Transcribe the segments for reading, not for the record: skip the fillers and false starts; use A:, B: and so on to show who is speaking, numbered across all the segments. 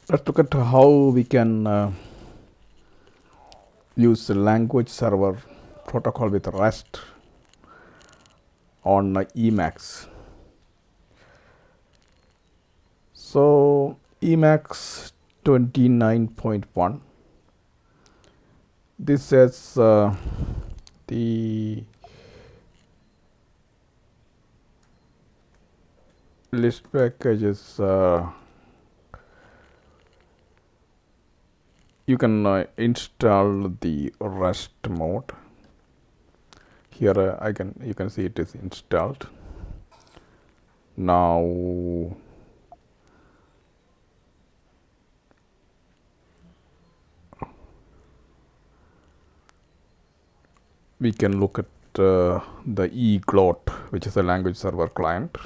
A: Let's look at how we can use the language server protocol with REST on Emacs. So Emacs 29.1, this says the list packages you can install the REST mode. Here you can see it is installed. Now we can look at the eGlot, which is a language server client,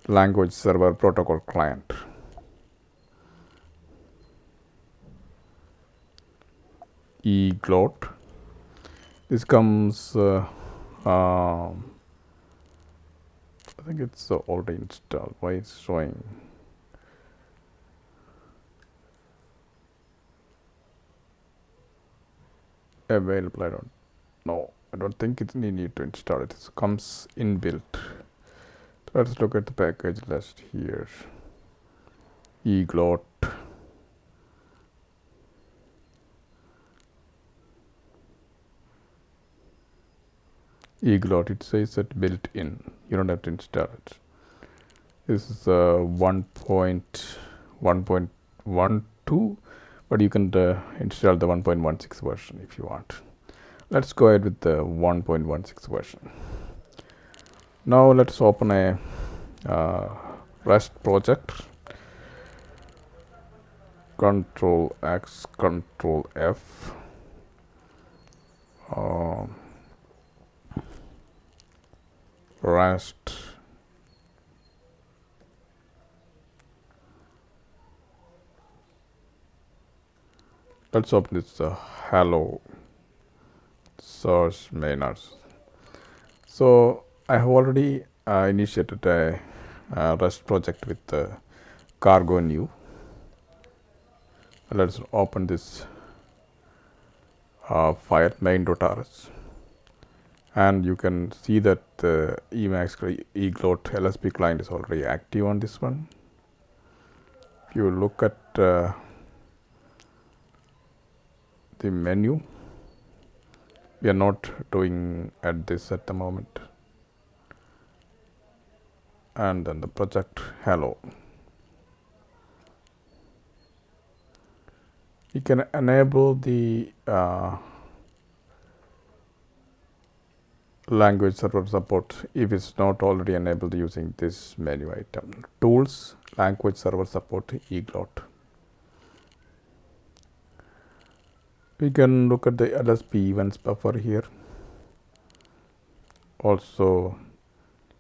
A: language server protocol client. eGlot. This comes, I think it's already installed. Why it's showing? Available, I don't know. I don't think it's need to install it. It comes inbuilt. Let's look at the package list here. eGlot. eGlot, it says that built in. You don't have to install it. This is 1.1.12, but you can install the 1.16 version if you want. Let's go ahead with the 1.16 version. Now let's open a REST project. Control X, Control F. REST. Let's open this hello source mainers. So I have already initiated a REST project with cargo new. Let's open this file main.rs, and you can see that the Emacs eGlot LSP client is already active on this one. If you look at the menu, we are not doing at this at the moment. And then the project hello. You can enable the language server support if it's not already enabled using this menu item. Tools, language server support, eGlot. We can look at the LSP events buffer here. Also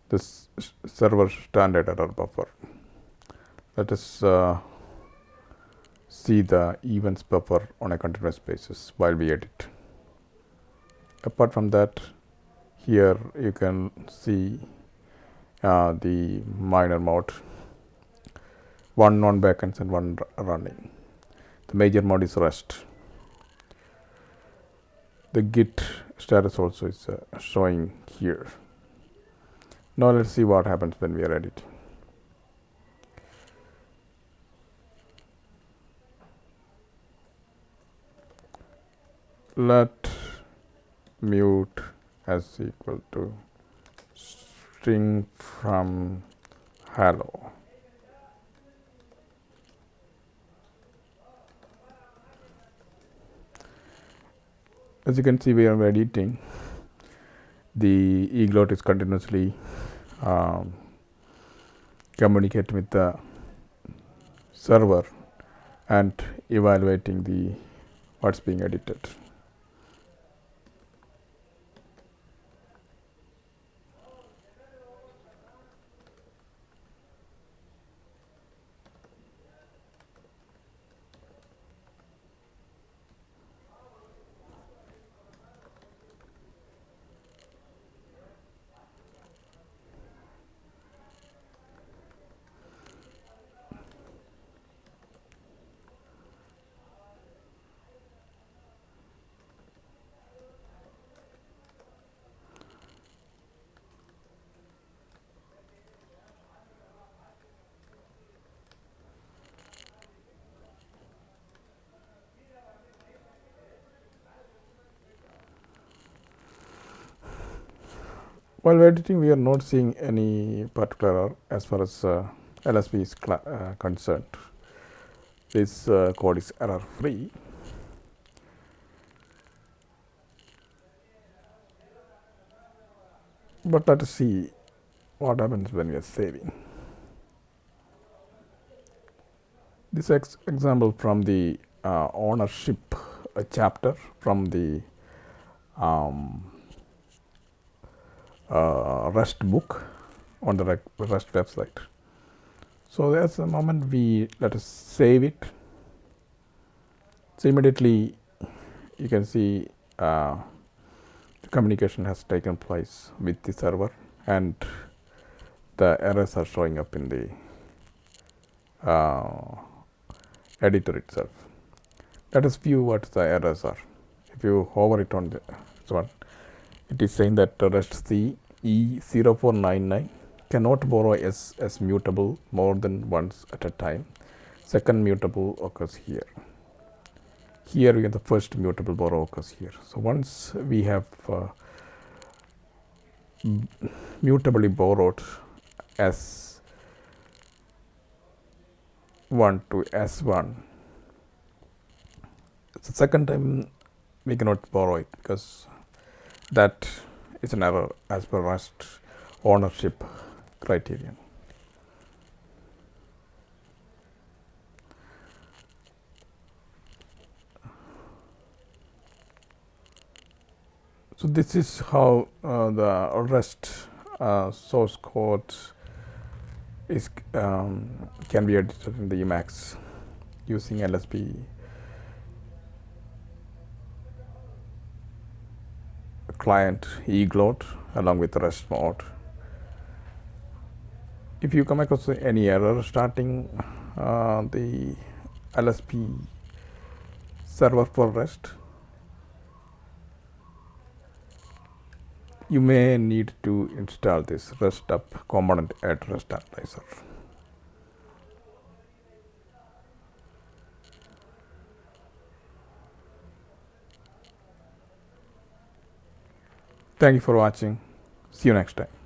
A: this server standard error buffer. Let us see the events buffer on a continuous basis while we edit. Apart from that, here you can see the minor mode, one non-backends and one running. The major mode is REST. The Git status also is showing here. Now let's see what happens when we are editing. Let mute as equal to string from hello. As you can see, we are editing. The eGlot is continuously communicating with the server and evaluating the what's being edited. While editing, we are not seeing any particular error as far as LSP is concerned. This code is error free. But let us see what happens when we are saving. This example from the ownership chapter from the REST book on the REST website. So there's a moment we let us save it. So immediately you can see the communication has taken place with the server and the errors are showing up in the editor itself. Let us view what the errors are. If you hover it on this one, it is saying that REST C E0499 cannot borrow S as mutable more than once at a time. Second mutable occurs here. Here we have the first mutable borrow occurs here. So once we have mutably borrowed S1 to S1, the second time we cannot borrow it because that is an error as per REST ownership criterion. So this is how the REST source code is can be edited in the Emacs using LSP client eGloat along with the REST mode. If you come across any error starting the LSP server for REST, you may need to install this REST up component at REST analyzer. Thank you for watching. See you next time.